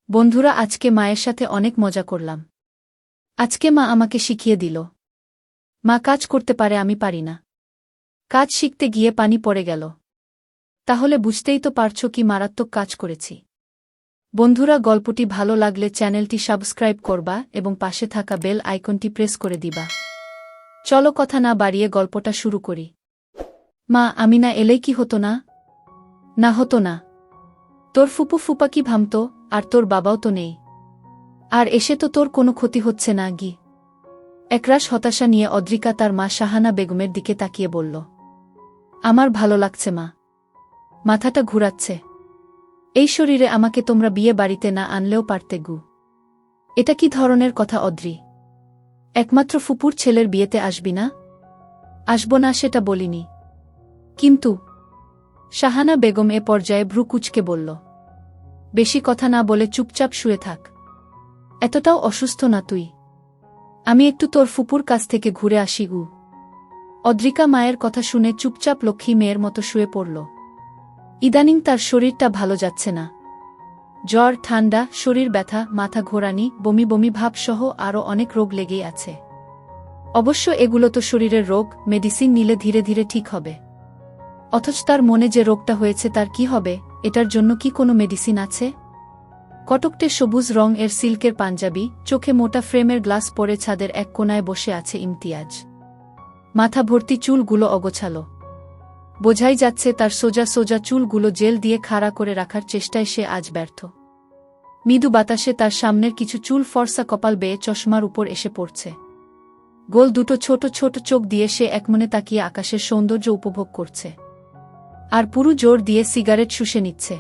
বন্ধুরা, আজকে মায়ের সাথে অনেক মজা করলাম। আজকে মা আমাকে শিখিয়ে দিল। মা কাজ করতে পারে, আমি পারি না। কাজ শিখতে গিয়ে পানি পড়ে গেল। তাহলে বুঝতেই তো পারছো কি মারাত্মক কাজ করেছি। বন্ধুরা, গল্পটি ভালো লাগলে চ্যানেলটি সাবস্ক্রাইব করবা এবং পাশে থাকা বেল আইকনটি প্রেস করে দিবা। চলো কথা না বাড়িয়ে গল্পটা শুরু করি। মা, আমি না এলেই কি হতো না? না, হতো না। তোর ফুপু ফুপা কি ভাবতো? আর তোর বাবাও তো নেই। আর এসে তো তোর কোনো ক্ষতি হচ্ছে না গি। একরাশ হতাশা নিয়ে অদ্রিকা তার মা শাহানা বেগমের দিকে তাকিয়ে বলল, আমার ভালো লাগছে মা। মাথাটা ঘুরাচ্ছে। এই শরীরে আমাকে তোমরা বিয়ে বাড়িতে না আনলেও পারতে গু। এটা কি ধরনের কথা অদ্রি? একমাত্র ফুপুর ছেলের বিয়েতে আসবি না? আসব না সেটা বলিনি। কিন্তু শাহানা বেগম এ পর্যায়ে ভ্রু কুঁচকে বলল, বেশি কথা না বলে চুপচাপ শুয়ে থাক। এতটাও অসুস্থ না তুই। আমি একটু তোর ফুপুর কাছ থেকে ঘুরে আসি গু। অদ্রিকা মায়ের কথা শুনে চুপচাপ লক্ষ্মী মেয়ের মতো শুয়ে পড়ল। ইদানিং তার শরীরটা ভালো যাচ্ছে না। জ্বর, ঠান্ডা, শরীর ব্যথা, মাথা ঘোরানি, বমি বমি ভাবসহ আরও অনেক রোগ লেগেই আছে। অবশ্য এগুলো তো শরীরের রোগ, মেডিসিন নিলে ধীরে ধীরে ঠিক হবে। অথচ তার মনে যে রোগটা হয়েছে তার কি হবে, এটার জন্য কি কোনো মেডিসিন আছে? কটকটে সবুজ রং এর সিল্কের পাঞ্জাবি, চোখে মোটা ফ্রেমের গ্লাস পরে ছাদের এক কোনায় বসে আছে ইমতিয়াজ। মাথা ভর্তি চুলগুলো অগোছালো। বোঝাই যাচ্ছে তার সোজা সোজা চুলগুলো জেল দিয়ে খাড়া করে রাখার চেষ্টায় সে আজ ব্যর্থ। মৃদু বাতাসে তার সামনের কিছু চুল ফর্সা কপাল বেয়ে চশমার উপর এসে পড়ছে। গোল দুটো ছোট ছোট চোখ দিয়ে সে একমনে তাকিয়ে আকাশের সৌন্দর্য উপভোগ করছে। আর পুরো জোর দিয়ে সিগারেট শুষে নিচ্ছে।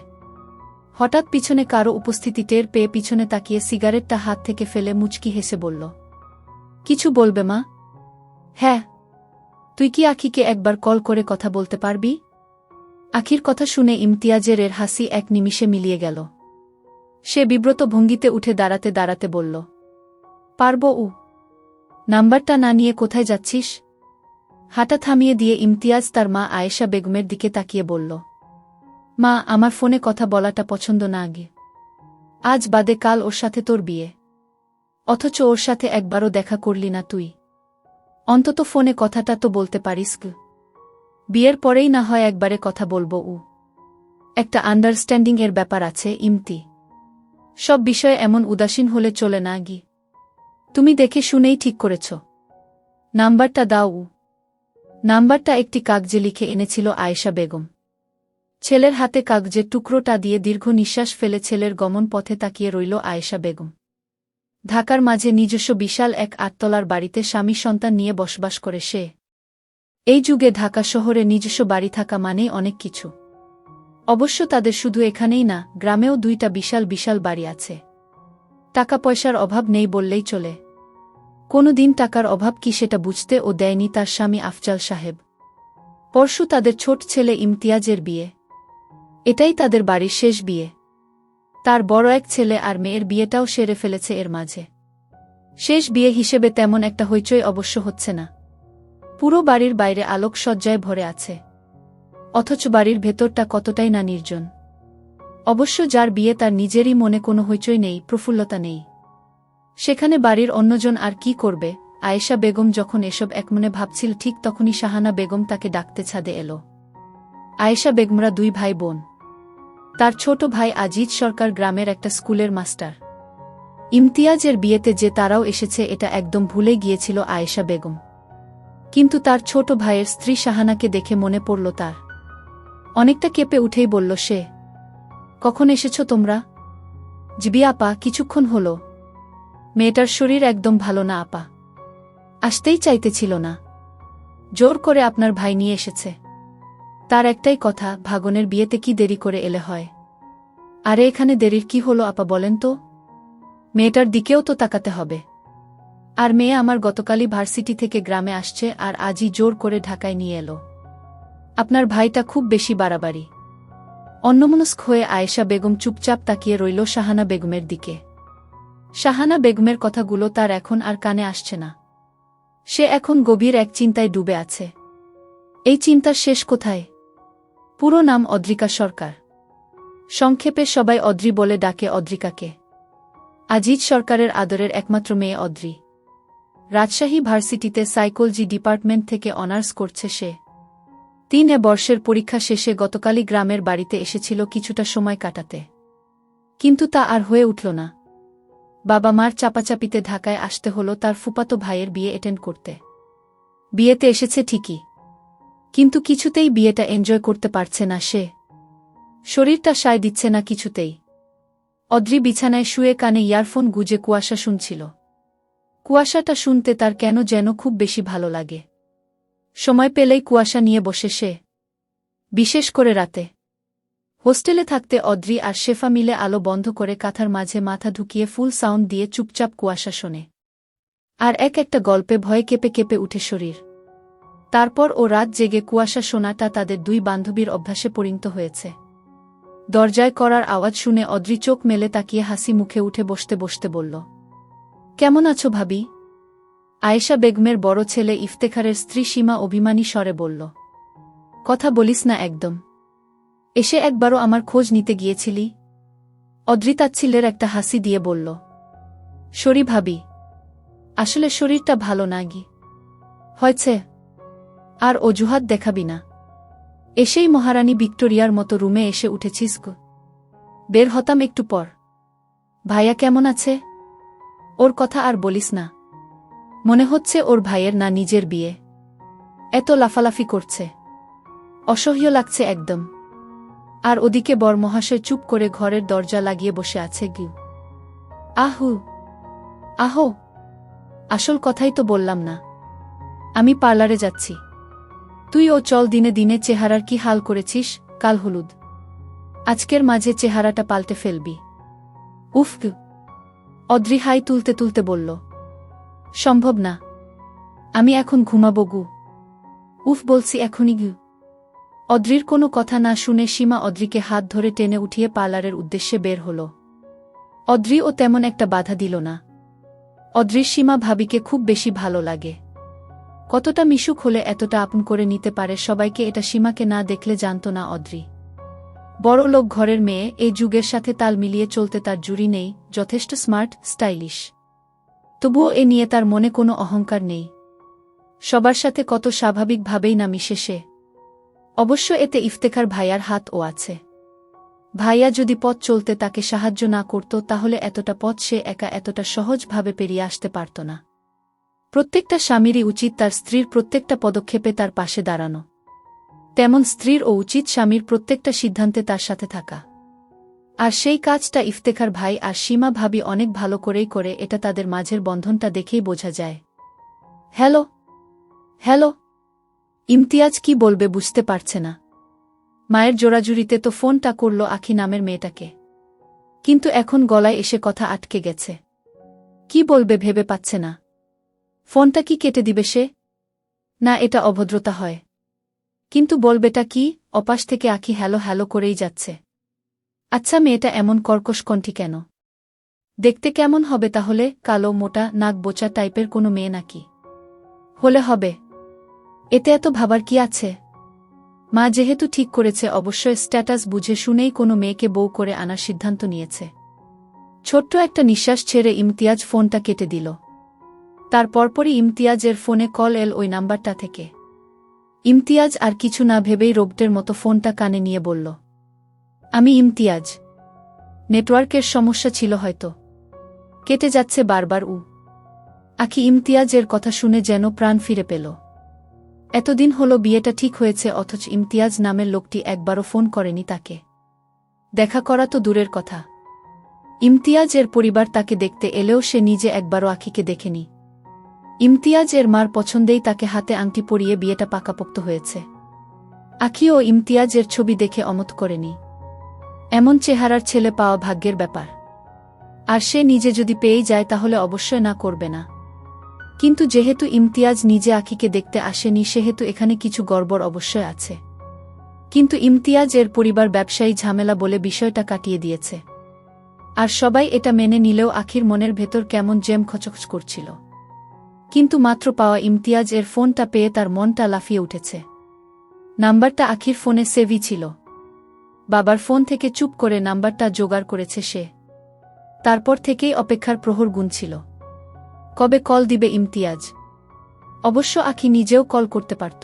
হঠাৎ পিছনে কারো উপস্থিতি টের পেয়ে পিছনে তাকিয়ে সিগারেটটা হাত থেকে ফেলে মুচকি হেসে বলল, কিছু বলবে মা? হ্যাঁ। তুই কি আখিকে একবার কল করে কথা বলতে পারবি? আখির কথা শুনে ইমতিয়াজের এর হাসি এক নিমিষে মিলিয়ে গেল। সে বিব্রত ভঙ্গিতে উঠে দাঁড়াতে দাঁড়াতে বলল, পারবো। নাম্বারটা না নিয়ে কোথায় যাচ্ছিস? হাঁটা থামিয়ে দিয়ে ইমতিয়াজ তার মা আয়েশা বেগমের দিকে তাকিয়ে বলল, মা, আমার ফোনে কথা বলাটা পছন্দ না আগে। আজ বাদে কাল ওর সাথে তোর বিয়ে। অথচ ওর সাথে একবারও দেখা করলি না তুই। অন্তত ফোনে কথাটা তো বলতে পারিস। বিয়ের পরেই না হয় একবারে কথা বলবো। একটা আন্ডারস্ট্যান্ডিং এর ব্যাপার আছে ইমতি। সব বিষয়ে এমন উদাসীন হলে চলে না গি। তুমি দেখে শুনেই ঠিক করেছ। নাম্বারটা দাও। নাম্বারটা একটি কাগজে লিখে এনেছিল আয়েশা বেগম। ছেলের হাতে কাগজের টুকরোটা দিয়ে দীর্ঘ নিঃশ্বাস ফেলে ছেলের গমন পথে তাকিয়ে রইল আয়েশা বেগম। ঢাকার মাঝে নিজস্ব বিশাল এক ৮ তলার বাড়িতে স্বামী সন্তান নিয়ে বসবাস করে সে। এই যুগে ঢাকা শহরে নিজস্ব বাড়ি থাকা মানেই অনেক কিছু। অবশ্য তাদের শুধু এখানেই না, গ্রামেও ২টা বিশাল বিশাল বাড়ি আছে। টাকা পয়সার অভাব নেই বললেই চলে। কোনো দিন টাকার অভাব কি সেটা বুঝতে ও দেয়নি তার স্বামী আফজাল সাহেব। পরশু তাদের ছোট ছেলে ইমতিয়াজের বিয়ে। এটাই তাদের বাড়ির শেষ বিয়ে। তার বড় এক ছেলে আর মেয়ের বিয়েটাও সেরে ফেলেছে এর মাঝে। শেষ বিয়ে হিসেবে তেমন একটা হইচই অবশ্য হচ্ছে না। পুরো বাড়ির বাইরে আলোকসজ্জায় ভরে আছে। অথচ বাড়ির ভেতরটা কতটাই না নির্জন। অবশ্য যার বিয়ে তার নিজেরই মনে কোনো হইচই নেই, প্রফুল্লতা নেই। সেখানে বাড়ির অন্যজন আর কি করবে? আয়েশা বেগম যখন এসব একমনে ভাবছিল ঠিক তখনই শাহানা বেগম তাকে ডাকতে ছাদে এলো। আয়েশা বেগমরা 2 ভাই বোন। তার ছোট ভাই আজিজ সরকার গ্রামের একটা স্কুলের মাস্টার। ইমতিয়াজের বিয়েতে যে তারাও এসেছে এটা একদম ভুলে গিয়েছিল আয়েশা বেগম। কিন্তু তার ছোট ভাইয়ের স্ত্রী শাহানাকে দেখে মনে পড়ল তার। অনেকটা কেঁপে উঠেই বলল সে, কখন এসেছ তোমরা? জিবি আপা, কিছুক্ষণ হলো। মেয়েটার শরীর একদম ভালো না আপা। আসতেই চাইতেছিল না। জোর করে আপনার ভাই নিয়ে এসেছে। তার একটাই কথা, ভাগনের বিয়েতে কি দেরি করে এলে হয়? আরে এখানে দেরির কি হলো আপা বলেন তো? মেয়েটার দিকেও তো তাকাতে হবে। আর মেয়ে আমার গতকালই ভার্সিটি থেকে গ্রামে আসছে আর আজই জোর করে ঢাকায় নিয়ে এলো। আপনার ভাইটা খুব বেশি বাড়াবাড়ি। অন্যমনস্ক হয়ে আয়েশা বেগম চুপচাপ তাকিয়ে রইল শাহানা বেগমের দিকে। শাহানা বেগমের কথাগুলো তার এখন আর কানে আসছে না। সে এখন গভীর এক চিন্তায় ডুবে আছে। এই চিন্তার শেষ কোথায়? পুরো নাম অদ্রিকা সরকার। সংক্ষেপে সবাই অদ্রি বলে ডাকে অদ্রিকাকে। আজিজ সরকারের আদরের একমাত্র মেয়ে অদ্রি। রাজশাহী ভার্সিটিতে সাইকোলজি ডিপার্টমেন্ট থেকে অনার্স করছে সে। 3 বর্ষের পরীক্ষা শেষে গতকালই গ্রামের বাড়িতে এসেছিল কিছুটা সময় কাটাতে। কিন্তু তা আর হয়ে উঠল না। বাবা মার চাপাচাপিতে ঢাকায় আসতে হলো তার ফুফাতো ভাইয়ের বিয়ে অ্যাটেন্ড করতে। বিয়েতে এসেছে ঠিকই, কিন্তু কিছুতেই বিয়েটা এনজয় করতে পারছে না সে। শরীরটা সায় দিচ্ছে না কিছুতেই। অদ্রি বিছানায় শুয়ে কানে ইয়ারফোন গুজে কুয়াশা শুনছিল। কুয়াশাটা শুনতে তার কেন যেন খুব বেশি ভালো লাগে। সময় পেলেই কুয়াশা নিয়ে বসে সে, বিশেষ করে রাতে। হোস্টেলে থাকতে অদ্রি আর শেফা মিলে আলো বন্ধ করে কাঁথার মাঝে মাথা ঢুকিয়ে ফুল সাউন্ড দিয়ে চুপচাপ কুয়াশা শোনে। আর একটা গল্পে ভয়ে কেঁপে কেঁপে উঠে শরীর। তারপর ও রাত জেগে কুয়াশা শোনাটা তাদের 2 বান্ধবীর অভ্যাসে পরিণত হয়েছে। দরজায় করার আওয়াজ শুনে অদ্রি চোখ মেলে তাকিয়ে হাসি মুখে উঠে বসতে বসতে বলল, কেমন আছো ভাবি? আয়েশা বেগমের বড় ছেলে ইফতেখারের স্ত্রী সীমা অভিমানী স্বরে বলল, কথা বলিস না একদম। এসে একবারও আমার খোঁজ নিতে গিয়েছিলি? অদ্রি তাচ্ছিল্যের একটা হাসি দিয়ে বলল, সরি ভাবি, আসলে শরীরটা ভালো না গি হয়েছে। আর অজুহাত দেখাবি না। এসেই মহারানী ভিক্টোরিয়ার মতো রুমে এসে উঠেছিস গো। বের হতাম একটু পর। ভাইয়া কেমন আছে? ওর কথা আর বলিস না। মনে হচ্ছে ওর ভাইয়ের না নিজের বিয়ে। এত লাফালাফি করছে, অসহ্য লাগছে একদম। আর ওদিকে বর মহাশয় চুপ করে ঘরের দরজা লাগিয়ে বসে আছে গিউ। আহু আহো, আসল কথাই তো বললাম না। আমি পার্লারে যাচ্ছি। তুই ও চল, দিনে দিনে চেহারার কি হাল করেছিস, কাল হলুদ। আজকের মাঝে চেহারাটা পাল্টে ফেলবি। উফ। অদ্রি হাই তুলতে তুলতে বলল, সম্ভব না, আমি এখন ঘুমাবো গু। উফ বলছি এখনই গু। অদ্রির কোনো কথা না শুনে সীমা অদ্রিকে হাত ধরে টেনে উঠিয়ে পার্লারের উদ্দেশ্যে বের হল। অদ্রিও তেমন একটা বাধা দিল না। অদ্রির সীমা ভাবিকে খুব বেশি ভালো লাগে। কতটা মিশুক হলে এতটা আপন করে নিতে পারে সবাইকে, এটা সীমাকে না দেখলে জানত না অদ্রি। বড় লোক ঘরের মেয়ে, এই যুগের সাথে তাল মিলিয়ে চলতে তার জুড়ি নেই, যথেষ্ট স্মার্ট, স্টাইলিশ। তবুও এ নিয়ে তার মনে কোনো অহংকার নেই। সবার সাথে কত স্বাভাবিকভাবেই না মিশে সে। অবশ্য এতে ইফতেখার ভাইয়ার হাতও আছে। ভাইয়া যদি পথ চলতে তাকে সাহায্য না করত তাহলে এতটা পথ সে একা এতটা সহজভাবে পেরিয়ে আসতে পারত না। প্রত্যেকটা স্বামীরই উচিত তার স্ত্রীর প্রত্যেকটা পদক্ষেপে তার পাশে দাঁড়ানো। তেমন স্ত্রীরও উচিত স্বামীর প্রত্যেকটা সিদ্ধান্তে তার সাথে থাকা। আর সেই কাজটা ইফতেখার ভাই আর সীমা ভাবি অনেক ভালো করেই করে, এটা তাদের মাঝের বন্ধনটা দেখেই বোঝা যায়। Hello hello. ইমতিয়াজ কি বলবে বুঝতে পারছে না। মায়ের জোড়াজুড়িতে তো ফোনটা করল আখি নামের মেয়েটাকে, কিন্তু এখন গলায় এসে কথা আটকে গেছে। কি বলবে ভেবে পাচ্ছে না। ফোনটা কি কেটে দিবে সে? না, এটা অভদ্রতা হয়। কিন্তু বলবেটা কি? অপাশ থেকে আখি হ্যালো হ্যালো করেই যাচ্ছে। আচ্ছা, মেয়েটা এমন কর্কশ কণ্ঠী কেন? দেখতে কেমন হবে তাহলে? কালো, মোটা, নাক বোচা টাইপের কোনো মেয়ে নাকি? হলে হবে, এতে এত ভাবার কি আছে? মা যেহেতু ঠিক করেছে, অবশ্যই স্ট্যাটাস বুঝে শুনেই কোনো মেয়েকে বউ করে আনার সিদ্ধান্ত নিয়েছে। ছোট্ট একটা নিঃশ্বাস ছেড়ে ইমতিয়াজ ফোনটা কেটে দিল। তার পরপরই ইমতিয়াজের ফোনে কল এল ওই নাম্বারটা থেকে। ইমতিয়াজ আর কিছু না ভেবেই রোবটের মতো ফোনটা কানে নিয়ে বলল, আমি ইমতিয়াজ। নেটওয়ার্কের সমস্যা ছিল হয়তো, কেটে যাচ্ছে বারবার। আখি ইমতিয়াজের কথা শুনে যেন প্রাণ ফিরে পেল। এতদিন হলো বিয়েটা ঠিক হয়েছে, অথচ ইমতিয়াজ নামের লোকটি একবারও ফোন করেনি তাকে। দেখা করা তো দূরের কথা, ইমতিয়াজের পরিবার তাকে দেখতে এলেও সে নিজে একবারও আখিকে দেখেনি। ইমতিয়াজের মার পছন্দেই তাকে হাতে আংটি পরিয়ে বিয়েটা পাকাপোক্ত হয়েছে। আখি ও ইমতিয়াজের ছবি দেখে অমত করেনি। এমন চেহারার ছেলে পাওয়া ভাগ্যের ব্যাপার। আর সে নিজে যদি পেয়েই যায় তাহলে অবশ্যই না করবে না। কিন্তু যেহেতু ইমতিয়াজ নিজে আখিকে দেখতে আসেনি, সেহেতু এখানে কিছু গড়বড় অবশ্যই আছে। কিন্তু ইমতিয়াজের পরিবার ব্যবসায়ী ঝামেলা বলে বিষয়টা কাটিয়ে দিয়েছে। আর সবাই এটা মেনে নিলেও আখির মনের ভেতর কেমন জেম খচখচ করছিল। কিন্তু মাত্র পাওয়া ইমতিয়াজের ফোনটা পেয়ে তার মনটা লাফিয়ে উঠেছে। নাম্বারটা আখির ফোনে সেভই ছিল। বাবার ফোন থেকে চুপ করে নাম্বারটা জোগাড় করেছে সে। তারপর থেকেই অপেক্ষার প্রহর গুনছিল। কবে কল দিবে ইমতিয়াজ। অবশ্য আখি নিজেও কল করতে পারত,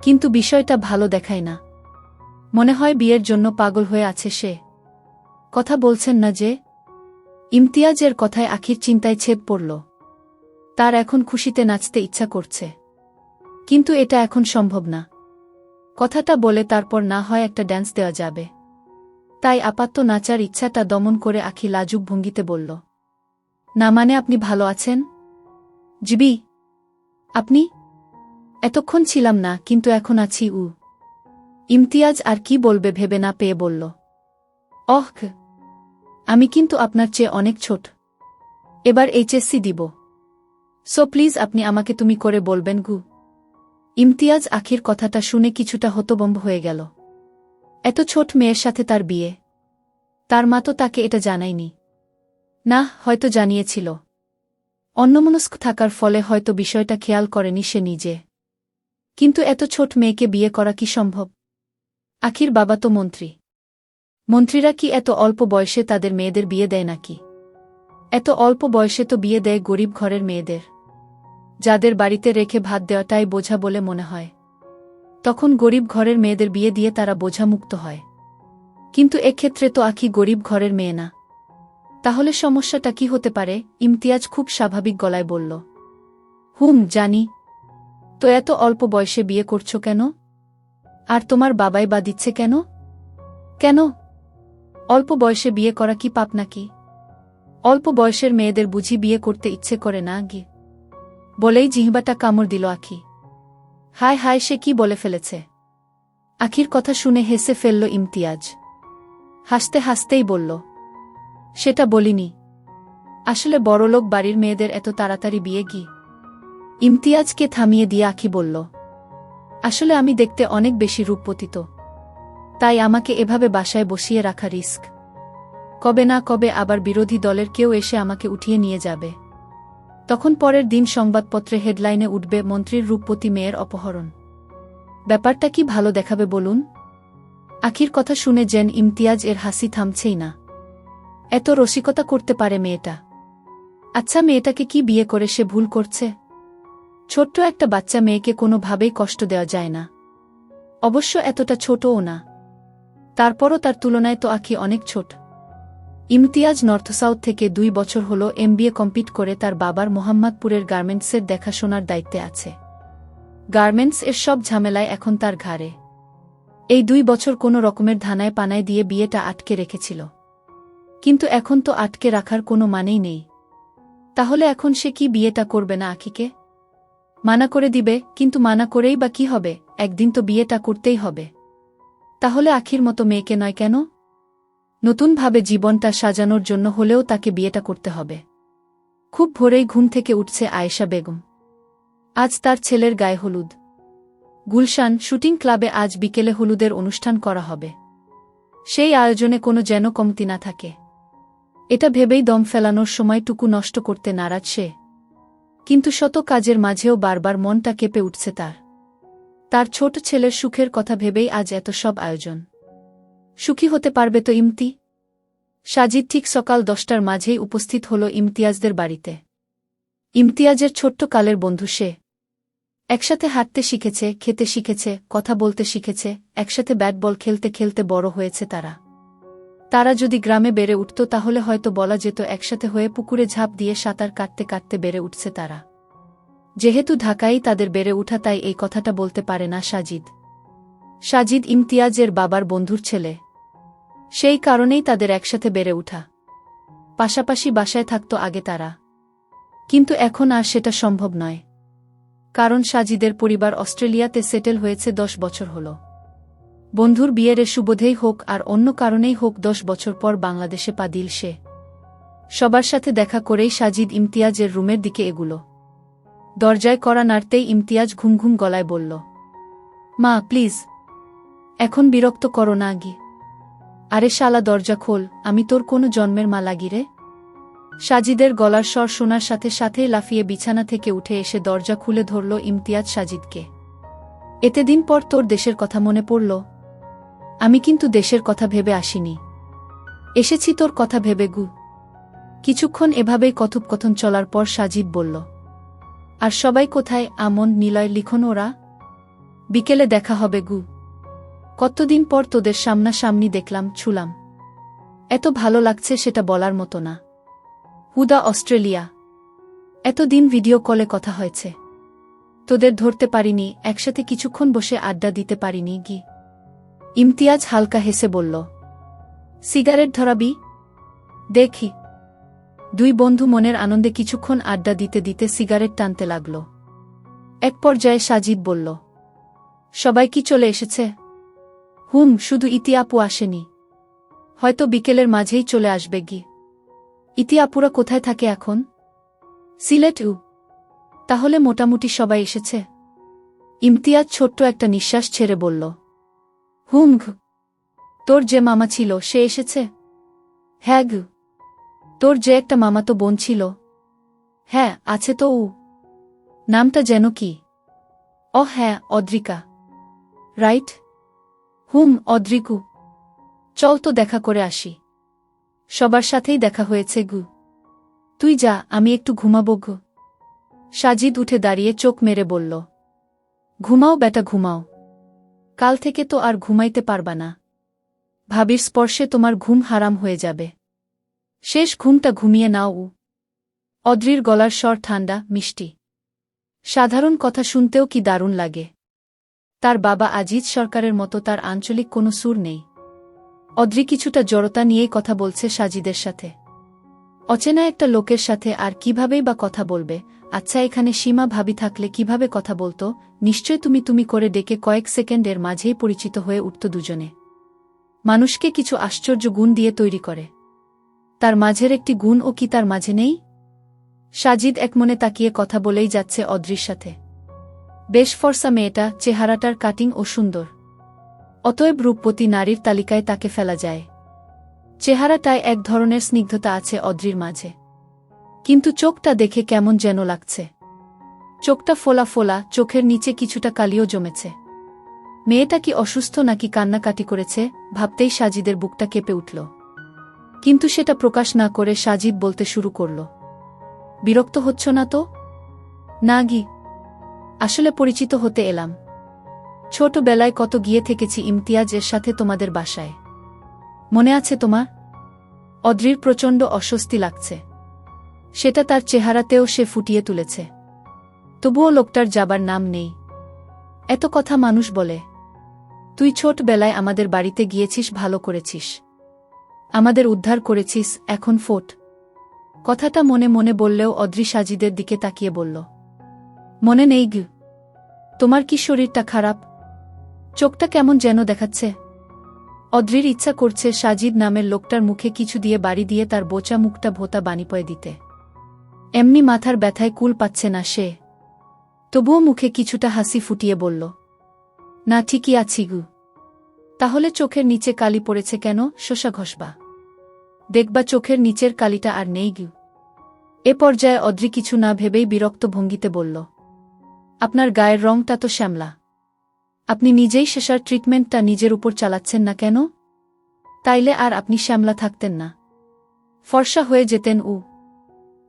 কিন্তু বিষয়টা ভালো দেখায় না। মনে হয় বিয়ের জন্য পাগল হয়ে আছে সে। কথা বলছেন না যে? ইমতিয়াজের কথায় আখির চিন্তায় ছেদ পড়ল। তার এখন খুশিতে নাচতে ইচ্ছা করছে, কিন্তু এটা এখন সম্ভব না। কথাটা বলে তারপর না হয় একটা ড্যান্স দেওয়া যাবে। তাই আপাতত নাচার ইচ্ছাটা দমন করে আখি লাজুক ভঙ্গিতে বলল, না মানে আপনি ভালো আছেন? জিবি। আপনি? এতক্ষণ ছিলাম না, কিন্তু এখন আছি। ইমতিয়াজ আর কি বলবে ভেবে না পেয়ে বলল, অহ, আমি কিন্তু আপনার চেয়ে অনেক ছোট। এবার এইচএসসি দিব। সো প্লিজ আপনি আমাকে তুমি করে বলবেন গু। ইমতিয়াজ আখির কথাটা শুনে কিছুটা হতভম্ব হয়ে গেল। এত ছোট মেয়ের সাথে তার বিয়ে। তার মা তো তাকে এটা জানায়নি। না, হয়তো জানিয়েছিল। অন্যমনস্ক থাকার ফলে হয়তো বিষয়টা খেয়াল করেনি সে নিজে। কিন্তু এত ছোট মেয়েকে বিয়ে করা কি সম্ভব? আখির বাবা তো মন্ত্রী। মন্ত্রীরা কি এত অল্প বয়সে তাদের মেয়েদের বিয়ে দেয় নাকি? এত অল্প বয়সে তো বিয়ে দেয় গরিব ঘরের মেয়েদের, যাদের বাড়িতে রেখে ভাত দেওয়াটাই বোঝা বলে মনে হয়। তখন গরিব ঘরের মেয়েদের বিয়ে দিয়ে তারা বোঝামুক্ত হয়। কিন্তু এক্ষেত্রে তো আখি গরিব ঘরের মেয়ে না। তাহলে সমস্যাটা কি হতে পারে? ইমতিয়াজ খুব স্বাভাবিক গলায় বলল, জানি। তো এত অল্প বয়সে বিয়ে করছো কেন? আর তোমার বাবাই বা দিচ্ছে কেন? কেন? অল্প বয়সে বিয়ে করা কি পাপ নাকি? অল্প বয়সের মেয়েদের বুঝি বিয়ে করতে ইচ্ছে করে না গি? বলেই জিহ্বাটা কামড় দিল আখি। হায় হায়, সে কি বলে ফেলেছে! আখির কথা শুনে হেসে ফেলল ইমতিয়াজ। হাসতে হাসতেই বলল, সেটা বলিনি। আসলে বড়লোক বাড়ির মেয়েদের এত তাড়াতাড়ি বিয়ে গি? ইমতিয়াজকে থামিয়ে দিয়ে আখি বলল, আসলে আমি দেখতে অনেক বেশি রূপবতী তো, তাই আমাকে এভাবে বাসায় বসিয়ে রাখা রিস্ক। কবে না কবে আবার বিরোধী দলের কেউ এসে আমাকে উঠিয়ে নিয়ে যাবে। তখন পরের দিন সংবাদপত্রে হেডলাইনে উঠবে, মন্ত্রীর রূপবতী মেয়ের অপহরণ। ব্যাপারটা কি ভালো দেখাবে বলুন? আখির কথা শুনে যেন ইমতিয়াজ এর হাসি থামছেই না। এত রসিকতা করতে পারে মেয়েটা? আচ্ছা, মেয়েটাকে কি বিয়ে করে সে ভুল করছে? ছোট্ট একটা বাচ্চা মেয়েকে কোনোভাবেই কষ্ট দেওয়া যায় না। অবশ্য এতটা ছোটও না। তারপরও তার তুলনায় তো আখি অনেক ছোট। ইমতিয়াজ নর্থ সাউথ থেকে 2 বছর হলো এমবিএ কমপ্লিট করে তার বাবার মোহাম্মদপুরের গার্মেন্টসের দেখাশোনার দায়িত্বে আছে। গার্মেন্টস এর সব ঝামেলায় এখন তার ঘাড়ে। এই 2 বছর কোনো রকমের ধানায় পানায় দিয়ে বিয়েটা আটকে রেখেছিল। কিন্তু এখন তো আটকে রাখার কোনো মানেই নেই। তাহলে এখন সে কি বিয়েটা করবে না আখিকে? মানা করে দিবে, কিন্তু মানা করেই বা কি হবে? একদিন তো বিয়েটা করতেই হবে। তাহলে আখির মতো মেয়েকে নয় কেন? নতুনভাবে জীবনটা সাজানোর জন্য হলেও তাকে বিয়েটা করতে হবে। খুব ভোরেই ঘুম থেকে উঠছে আয়েশা বেগম। আজ তার ছেলের গায়ে হলুদ। গুলশান শুটিং ক্লাবে আজ বিকেলে হলুদের অনুষ্ঠান করা হবে। সেই আয়োজনে কোনো যেন কমতি না থাকে, এটা ভেবেই দম ফেলানোর সময়টুকু নষ্ট করতে নারাজ সে। কিন্তু শত কাজের মাঝেও বারবার মনটা কেঁপে উঠছে তার। তার ছোট ছেলের সুখের কথা ভেবেই আজ এত সব আয়োজন। সুখী হতে পারবে তো ইমতি? সাজিদ ঠিক সকাল 10টার মাঝেই উপস্থিত হল ইমতিয়াজদের বাড়িতে। ইমতিয়াজের ছোট্ট কালের বন্ধু সে। একসাথে হাঁটতে শিখেছে, খেতে শিখেছে, কথা বলতে শিখেছে, একসাথে ব্যাট বল খেলতে খেলতে বড় হয়েছে তারা। তারা যদি গ্রামে বেড়ে উঠত তাহলে হয়তো বলা যেত একসাথে হয়ে পুকুরে ঝাঁপ দিয়ে সাঁতার কাটতে কাটতে বেড়ে উঠছে তারা। যেহেতু ঢাকায় তাদের বেড়ে উঠা, তাই এই কথাটা বলতে পারে না সাজিদ। সাজিদ ইমতিয়াজের বাবার বন্ধুর ছেলে, সেই কারণেই তাদের একসাথে বেড়ে উঠা। পাশাপাশি বাসায় থাকত আগে তারা, কিন্তু এখন আর সেটা সম্ভব নয়। কারণ সাজিদের পরিবার অস্ট্রেলিয়াতে সেটেল হয়েছে 10 বছর হল। বন্ধুর বিয়ের সুবোধেই হোক আর অন্য কারণেই হোক 10 বছর পর বাংলাদেশে পা দিল সে। সবার সাথে দেখা করেই সাজিদ ইমতিয়াজের রুমের দিকে এগুলো। দরজায় কড়া নাড়তেই ইমতিয়াজ ঘুম ঘুম গলায় বলল, মা প্লিজ, এখন বিরক্ত করো না গি। আরে শালা দরজা খোল, আমি তোর কোনো জন্মের মা লাগি রে? সাজিদের গলার স্বর শোনার সাথে সাথেই লাফিয়ে বিছানা থেকে উঠে এসে দরজা খুলে ধরল ইমতিয়াজ সাজিদকে। এতে দিন পর তোর দেশের কথা মনে পড়ল? আমি কিন্তু দেশের কথা ভেবে আসিনি, এসেছি তোর কথা ভেবে গু। কিছুক্ষণ এভাবেই কথোপকথন চলার পর সাজিদ বলল, আর সবাই কোথায়? আমন, নিলয়, লিখন ওরা? বিকেলে দেখা হবে গু। কতদিন পর তোদের সামনাসামনি দেখলাম, ছুলাম। এত ভালো লাগছে সেটা বলার মতো না। হুদা অস্ট্রেলিয়া। এতদিন ভিডিও কলে কথা হয়েছে। তোদের ধরতে পারিনি, একসাথে কিছুক্ষণ বসে আড্ডা দিতে পারিনি গি। ইমতিয়াজ হালকা হেসে বলল, সিগারেট ধরাবি? দেখি। দুই বন্ধু মনের আনন্দে কিছুক্ষণ আড্ডা দিতে দিতে সিগারেট টানতে লাগল। এক পর্যায়ে সাজিদ বলল, সবাই কি চলে এসেছে? শুধু ইতি আপু আসেনি। হয়তো বিকেলের মাঝেই চলে আসবে গি। ইতি আপুরা কোথায় থাকে এখন? সিলেট। তাহলে মোটামুটি সবাই এসেছে। ইমতিয়াজ ছোট্ট একটা নিঃশ্বাস ছেড়ে বলল, তোর যে মামা ছিল সে এসেছে? হ্যাঁ গু। তোর যে একটা মামাতো বোন ছিল? হ্যাঁ, আছে তো। নামটা যেন কি? হ্যাঁ, অদ্রিকা। রাইট। অদ্রিকু। চল তো দেখা করে আসি। সবার সাথেই দেখা হয়েছে গু। তুই যা, আমি একটু ঘুমাবো গু। সাজিদ উঠে দাঁড়িয়ে চোখ মেরে বলল, ঘুমাও বেটা ঘুমাও। কাল থেকে তো আর ঘুমাইতে পারবা না। ভাবির স্পর্শে তোমার ঘুম হারাম হয়ে যাবে। শেষ ঘুমটা ঘুমিয়ে নাও। অদ্রির গলার স্বর ঠান্ডা, মিষ্টি। সাধারণ কথা শুনতেও কি দারুণ লাগে। তার বাবা আজিজ সরকারের মতো তার আঞ্চলিক কোনো সুর নেই। অদ্রি কিছুটা জড়তা নিয়েই কথা বলছে সাজিদের সাথে। অচেনা একটা লোকের সাথে আর কিভাবেই বা কথা বলবে। আচ্ছা, এখানে সীমা ভাবি থাকলে কিভাবে কথা বলতো? নিশ্চয় তুমি করে ডেকে কয়েক সেকেন্ডের মাঝেই পরিচিত হয়ে উঠত দুজনে। মানুষকে কিছু আশ্চর্য গুণ দিয়ে তৈরি করে। তার মাঝের একটি গুণ ও কি তার মাঝে নেই? সাজিদ একমনে তাকিয়ে কথা বলেই যাচ্ছে অদ্রির সাথে। বেশ ফর্সা মেয়েটা, চেহারাটার কাটিং ও সুন্দর। অতএব রূপবতী নারীর তালিকায় তাকে ফেলা যায়। চেহারাটায় এক ধরনের স্নিগ্ধতা আছে অদ্রির মাঝে। কিন্তু চোখটা দেখে কেমন যেন লাগছে। চোখটা ফোলা ফোলা, চোখের নিচে কিছুটা কালিও জমেছে। মেয়েটা কি অসুস্থ নাকি কান্নাকাটি করেছে ভাবতেই সাজিদের বুকটা কেঁপে উঠল। কিন্তু সেটা প্রকাশ না করে সাজিদ বলতে শুরু করল, বিরক্ত হচ্ছ না তো? না গি, আসলে পরিচিত হতে এলাম। ছোটবেলায় কত গিয়ে থেকেছি ইমতিয়াজের সাথে তোমাদের বাসায়। মনে আছে তোমার? অদ্রির প্রচণ্ড অস্বস্তি লাগছে। সেটা তার চেহারাতেও সে ফুটিয়ে তুলেছে। তবুও লোকটার যাবার নাম নেই। এত কথা মানুষ বলে। তুই ছোটবেলায় আমাদের বাড়িতে গিয়েছিস, ভালো করেছিস। আমাদের উদ্ধার করেছিস, এখন ফোট। কথাটা মনে মনে বললেও অদ্রি সাজিদের দিকে তাকিয়ে বলল, মনে নেই গু। তোমার কি শরীরটা খারাপ? চোখটা কেমন যেন দেখাচ্ছে। অদ্রির ইচ্ছা করছে সাজিদ নামের লোকটার মুখে কিছু দিয়ে বাড়ি দিয়ে তার বোচা মুখটা ভোতা বানিপয়ে দিতে। এমনি মাথার ব্যথায় কুল পাচ্ছে না সে। তবুও মুখে কিছুটা হাসি ফুটিয়ে বলল, না, ঠিকই আছি গু। তাহলে চোখের নিচে কালি পড়েছে কেন? শোষা ঘষবা। দেখবা চোখের নিচের কালিটা আর নেই গু। এ পর্যায়ে অদ্রি কিছু না ভেবেই বিরক্ত ভঙ্গিতে বলল, আপনার গায়ের রংটা তো শ্যামলা। আপনি নিজেই শেষার ট্রিটমেন্টটা নিজের উপর চালাচ্ছেন না কেন? তাইলে আর আপনি শ্যামলা থাকতেন না, ফর্সা হয়ে যেতেন।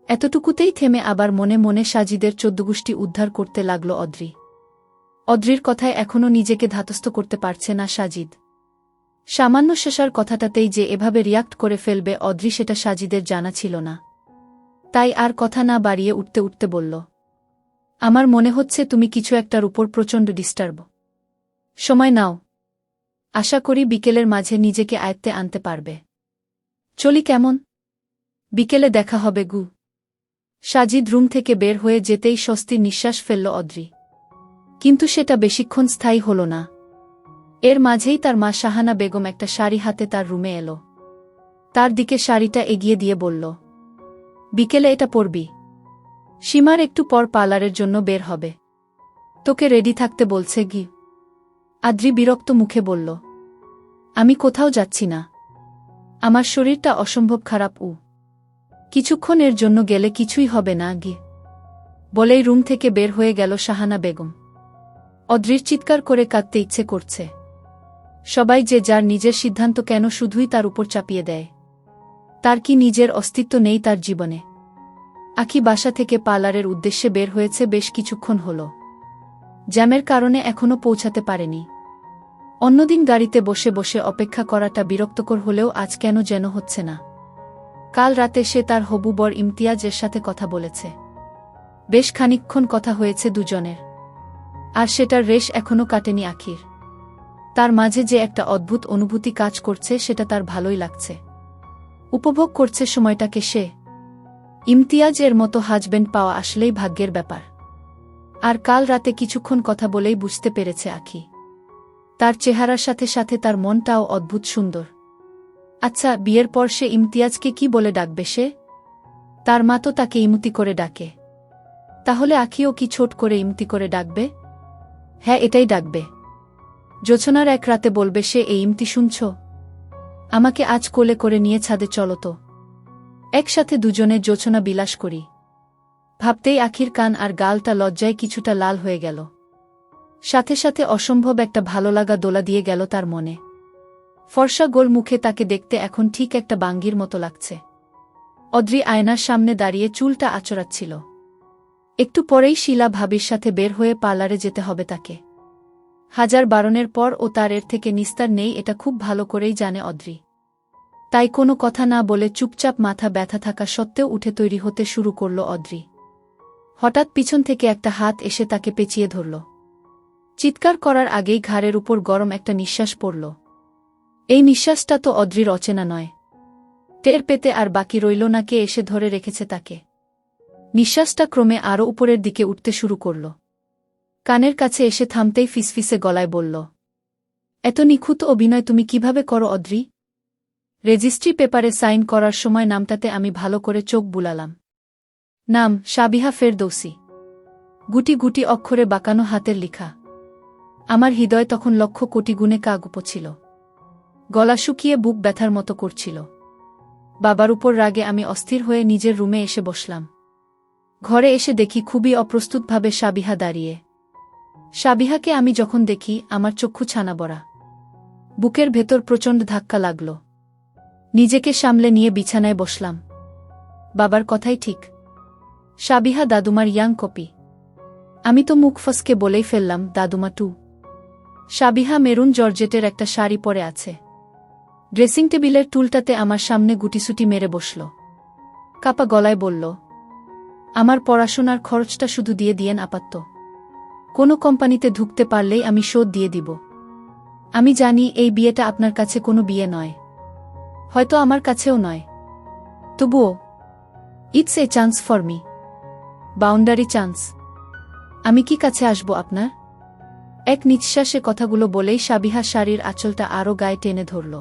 এতটুকুতেই থেমে আবার মনে মনে সাজিদের চোদ্দগুষ্টি উদ্ধার করতে লাগল অদ্রি। অদ্রির কথায় এখনও নিজেকে ধাতস্থ করতে পারছে না সাজিদ। সামান্য শেষার কথাটাতেই যে এভাবে রিয়াক্ট করে ফেলবে অদ্রি সেটা সাজিদের জানা ছিল না। তাই আর কথা না বাড়িয়ে উঠতে উঠতে বলল, আমার মনে হচ্ছে তুমি কিছু একটার উপর প্রচণ্ড ডিস্টার্ব। সময় নাও। আশা করি বিকেলের মাঝে নিজেকে আয়ত্তে আনতে পারবে। চলি কেমন? বিকেলে দেখা হবে গু। সাজিদ রুম থেকে বের হয়ে যেতেই স্বস্তির নিঃশ্বাস ফেলল অদ্রি। কিন্তু সেটা বেশিক্ষণ স্থায়ী হল না। এর মাঝেই তার মা শাহানা বেগম একটা শাড়ি হাতে তার রুমে এলো। তার দিকে শাড়িটা এগিয়ে দিয়ে বলল, বিকেলে এটা পরবি। সীমার একটু পর পার্লারের জন্য বের হবে। তোকে রেডি থাকতে বলছে গি। আদ্রি বিরক্ত মুখে বলল, আমি কোথাও যাচ্ছি না। আমার শরীরটা অসম্ভব খারাপ। কিছুক্ষণের জন্য গেলে কিছুই হবে না গি। বলেই রুম থেকে বের হয়ে গেল শাহানা বেগম। অদ্রির চিৎকার করে কাঁদতে ইচ্ছে করছে। সবাই যে যার নিজের সিদ্ধান্ত কেন শুধুই তার উপর চাপিয়ে দেয়। তার কি নিজের অস্তিত্ব নেই তার জীবনে? আখি বাসা থেকে পার্লারের উদ্দেশ্যে বের হয়েছে বেশ কিছুক্ষণ হল। জ্যামের কারণে এখনও পৌঁছাতে পারেনি। অন্যদিন গাড়িতে বসে বসে অপেক্ষা করাটা বিরক্তকর হলেও আজ কেন যেন হচ্ছে না। কাল রাতে সে তার হবু বর ইমতিয়াজের সাথে কথা বলেছে। বেশ খানিকক্ষণ কথা হয়েছে দুজনের। আর সেটার রেশ এখনও কাটেনি আখির। তার মাঝে যে একটা অদ্ভুত অনুভূতি কাজ করছে সেটা তার ভালোই লাগছে। উপভোগ করছে সময়টাকে সে। ইমতিয়াজ এর মতো হাজবেন্ড পাওয়া আসলেই ভাগ্যের ব্যাপার। আর কাল রাতে কিছুক্ষণ কথা বলেই বুঝতে পেরেছে আখি। তার চেহারার সাথে সাথে তার মনটাও অদ্ভুত সুন্দর। আচ্ছা, বিয়ের পর সে ইমতিয়াজকে কি বলে ডাকবে সে? তার মা তো তাকে ইমতি করে ডাকে। তাহলে আখিও কি ছোট করে ইমতি করে ডাকবে? হ্যাঁ, এটাই ডাকবে। জোছনার এক রাতে বলবে সে, এই ইমতি শুনছ? আমাকে আজ কোলে করে নিয়ে ছাদে চলো তো। একসাথে দুজনে জোছনা বিলাস করি। ভাবতেই আখির কান আর গালটা লজ্জায় কিছুটা লাল হয়ে গেল। সাথে সাথে অসম্ভব একটা ভালো লাগা দোলা দিয়ে গেল তার মনে। ফর্সা গোল মুখে তাকে দেখতে এখন ঠিক একটা বাঙ্গির মতো লাগছে। অদ্রি আয়নার সামনে দাঁড়িয়ে চুলটা আঁচড়াচ্ছিল। একটু পরেই শিলা ভাবির সাথে বের হয়ে পার্লারে যেতে হবে তাকে। হাজার বারণের পর ও তার এর থেকে নিস্তার নেই এটা খুব ভালো করেই জানে অদ্রি। তাই কোনো কথা না বলে চুপচাপ মাথা ব্যথা থাকা সত্ত্বেও উঠে তৈরি হতে শুরু করল অদ্রি। হঠাৎ পিছন থেকে একটা হাত এসে তাকে পেঁচিয়ে ধরল। চিৎকার করার আগেই ঘাড়ের উপর গরম একটা নিঃশ্বাস পড়ল। এই নিঃশ্বাসটা তো অদ্রির অচেনা নয়। টের পেতে আর বাকি রইল না কে এসে ধরে রেখেছে তাকে। নিঃশ্বাসটা ক্রমে আরও উপরের দিকে উঠতে শুরু করল। কানের কাছে এসে থামতেই ফিসফিসে গলায় বলল, এত নিখুঁত অভিনয় তুমি কিভাবে করো অদ্রি? রেজিস্ট্রি পেপারে সাইন করার সময় নামটাতে আমি ভালো করে চোখ বুলালাম। নাম সাবিহা ফেরদৌসী। গুটি গুটি অক্ষরে বাঁকানো হাতের লেখা। আমার হৃদয় তখন লক্ষ কোটি গুণে কাগুপো ছিল। গলা শুকিয়ে বুক ব্যথার মতো করছিল। বাবার উপর রাগে আমি অস্থির হয়ে নিজের রুমে এসে বসলাম। ঘরে এসে দেখি খুবই অপ্রস্তুতভাবে সাবিহা দাঁড়িয়ে। সাবিহাকে আমি যখন দেখি আমার চক্ষু ছানা বড়া। বুকের ভেতর প্রচণ্ড ধাক্কা লাগল। নিজেকে সামলে নিয়ে বিছানায় বসলাম। বাবার কথাই ঠিক। সাবিহা দাদুমার ইয়াং কপি। আমি তো মুখ ফসকে বলেই ফেললাম, দাদুমা টু। সাবিহা মেরুন জর্জেটের একটা শাড়ি পরে আছে। ড্রেসিং টেবিলের টুলটাতে আমার সামনে গুটিসুটি মেরে বসল। কাপা গলায় বলল, আমার পড়াশোনার খরচটা শুধু দিয়ে দিয়েন আপাতত। কোনো কোম্পানিতে ঢুকতে পারলেই আমি শোধ দিয়ে দিব। আমি জানি এই বিয়েটা আপনার কাছে কোনো বিয়ে নয়, হয়তো আমার কাছেও নয়, তবুও it's a chance for me, boundary chance. আমি কি কাছে আসব আপনার? এক নিঃশ্বাসে কথাগুলো বলেই সাবিহা শাড়ির আঁচলটা আরও গায়ে টেনে ধরল।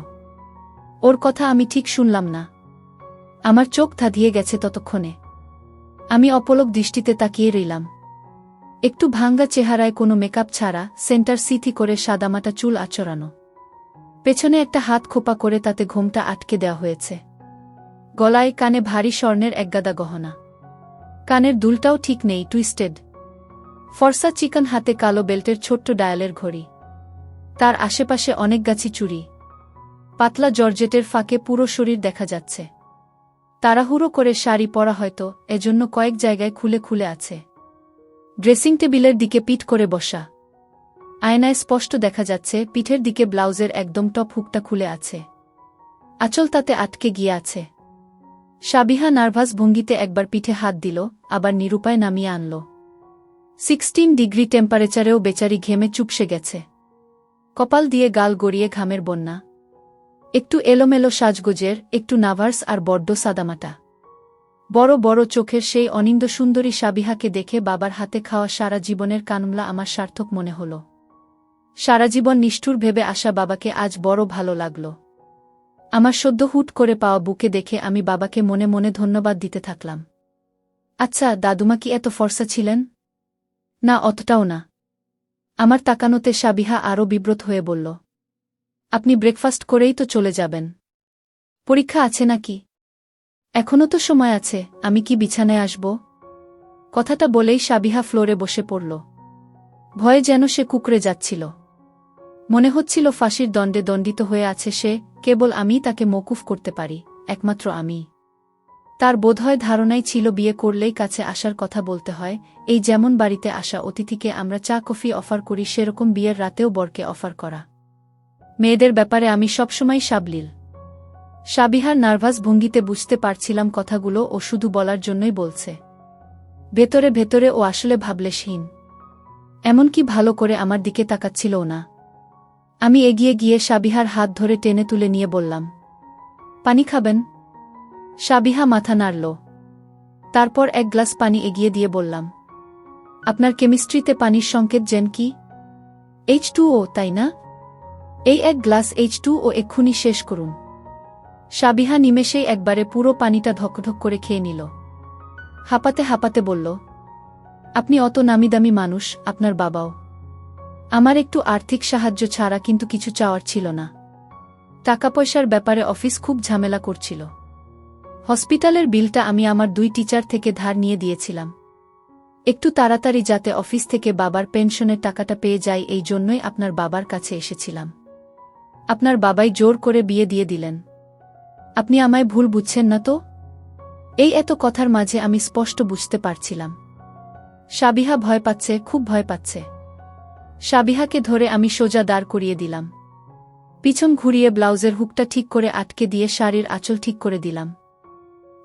ওর কথা আমি ঠিক শুনলাম না। আমার চোখ ধাঁধিয়ে গেছে ততক্ষণে। আমি অপলক দৃষ্টিতে তাকিয়ে রইলাম। একটু ভাঙ্গা চেহারায় কোনো মেকআপ ছাড়া, সেন্টার সিথি করে সাদামাটা চুল আঁচড়ানো। পেছনে একটা হাত খোপা করে তাতে ঘোমটা আটকে দেওয়া হয়েছে। গলায় কানে ভারী স্বর্ণের একগাদা গহনা। কানের দুলটাও ঠিক নেই, টুইস্টেড। ফর্সা চিকন হাতে কালো বেল্টের ছোট্ট ডায়ালের ঘড়ি। তার আশেপাশে অনেক গাছি চুড়ি। পাতলা জর্জেটের ফাঁকে পুরো শরীর দেখা যাচ্ছে। তাড়াহুড়ো করে শাড়ি পরা হয়তো, এজন্য কয়েক জায়গায় খুলে খুলে আছে। ড্রেসিং টেবিলের দিকে পিঠ করে বসা। আয়নায় স্পষ্ট দেখা যাচ্ছে পিঠের দিকে ব্লাউজের একদম টপ হুকটা খুলে আছে। আঁচল তাতে আটকে গিয়ে আছে। সাবিহা নার্ভাস ভঙ্গিতে একবার পিঠে হাত দিল, আবার নিরুপায় নামিয়ে আনল। 16 ডিগ্রি টেম্পারেচারেও বেচারি ঘেমে চুপসে গেছে। কপাল দিয়ে গাল গড়িয়ে ঘামের বন্যা। একটু এলোমেলো সাজগোজের, একটু নার্ভাস আর বড্ড সাদামাটা। বড় বড় চোখের সেই অনিন্দ সুন্দরী সাবিহাকে দেখে বাবার হাতে খাওয়া সারা জীবনের কানমলা আমার সার্থক মনে হল। সারা জীবন নিষ্ঠুর ভেবে আসা বাবাকে আজ বড় ভালো লাগল। আমার সদ্য হুট করে পাওয়া বুকে দেখে আমি বাবাকে মনে মনে ধন্যবাদ দিতে থাকলাম। আচ্ছা, দাদুমা কি এত ফর্সা ছিলেন? না, অতটাও না। আমার তাকানোতে সাবিহা আরও বিব্রত হয়ে বলল, আপনি ব্রেকফাস্ট করেই তো চলে যাবেন। পরীক্ষা আছে নাকি? এখনও তো সময় আছে, আমি কি বিছানায় আসব? কথাটা বলেই সাবিহা ফ্লোরে বসে পড়ল। ভয়ে যেন সে কুঁকড়ে যাচ্ছিল। মনে হচ্ছিল ফাঁসির দণ্ডে দণ্ডিত হয়ে আছে সে, কেবল আমিই তাকে মওকুফ করতে পারি, একমাত্র আমি। তার বোধহয় ধারণাই ছিল বিয়ে করলেই কাছে আসার কথা বলতে হয়, এই যেমন বাড়িতে আসা অতিথিকে আমরা চা কফি অফার করি সেরকম বিয়ের রাতেও বরকে অফার করা। মেয়েদের ব্যাপারে আমি সবসময় সাবলীল। সাবিহার নার্ভাস ভঙ্গিতে বুঝতে পারছিলাম কথাগুলো ও শুধু বলার জন্যই বলছে। ভেতরে ভেতরে ও আসলে ভাবলেশহীন। এমনকি ভালো করে আমার দিকে তাকাচ্ছিলও না। আমি এগিয়ে গিয়ে সাবিহার হাত ধরে টেনে তুলে নিয়ে বললাম, পানি খাবেন? সাবিহা মাথা নাড়ল। তারপর এক গ্লাস পানি এগিয়ে দিয়ে বললাম, আপনার কেমিস্ট্রিতে পানির সংকেত জেন কি? H2O, তাই না? এই এক গ্লাস H2O এক্ষুনি শেষ করুন। সাবিহা নিমেষেই একবারে পুরো পানিটা ধকধক করে খেয়ে নিল। হাঁপাতে হাঁপাতে বলল, আপনি অত নামিদামি মানুষ, আপনার বাবাও। আমার একটু আর্থিক সাহায্য ছাড়া কিন্তু কিছু চাওয়ার ছিল না। টাকা পয়সার ব্যাপারে অফিস খুব ঝামেলা করছিল। হসপিটালের বিলটা আমি আমার 2 টিচার থেকে ধার নিয়ে দিয়েছিলাম। একটু তাড়াতাড়ি যাতে অফিস থেকে বাবার পেনশনের টাকাটা পেয়ে যাই, এই জন্যই আপনার বাবার কাছে এসেছিলাম। আপনার বাবাই জোর করে বিয়ে দিয়ে দিলেন। আপনি আমায় ভুল বুঝছেন না তো? এই এত কথার মাঝে আমি স্পষ্ট বুঝতে পারছিলাম সাবিহা ভয় পাচ্ছে, খুব ভয় পাচ্ছে। সাবিহাকে ধরে আমি সোজা দাঁড় করিয়ে দিলাম। পিছন ঘুরিয়ে ব্লাউজের হুকটা ঠিক করে আটকে দিয়ে শাড়ির আঁচল ঠিক করে দিলাম।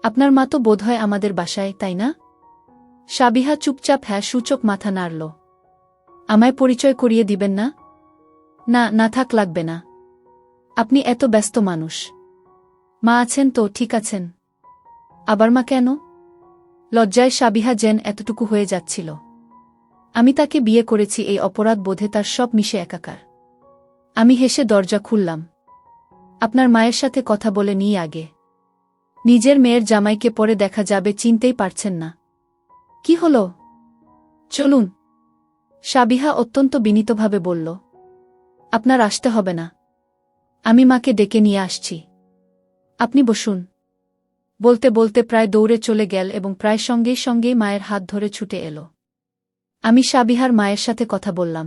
আপনার মা তো বোধহয় আমাদের বাসায়, তাই না? সাবিহা চুপচাপ হ্যাঁ সূচক মাথা নাড়ল। আমায় পরিচয় করিয়ে দিবেন না? না, না থাক, লাগবে না। আপনি এত ব্যস্ত মানুষ। মা আছেন তো? ঠিক আছেন। আবার মা কেন? লজ্জায় সাবিহা যেন এতটুকু হয়ে যাচ্ছিল। আমি তাকে বিয়ে করেছি এই অপরাধ বোধে তার সব মিশে একাকার। আমি হেসে দরজা খুললাম। আপনার মায়ের সাথে কথা বলে নিই আগে। নিজের মেয়ের জামাইকে পরে দেখা যাবে, চিনতেই পারছেন না। কি হলো? চলুন। সাবিহা অত্যন্ত বিনীতভাবে বলল, আপনার আসতে হবে না। আমি মাকে ডেকে নিয়ে আসছি। আপনি বসুন। বলতে বলতে প্রায় দৌড়ে চলে গেল এবং প্রায় সঙ্গেই সঙ্গেই মায়ের হাত ধরে ছুটে এলো। আমি সাবিহার মায়ের সাথে কথা বললাম।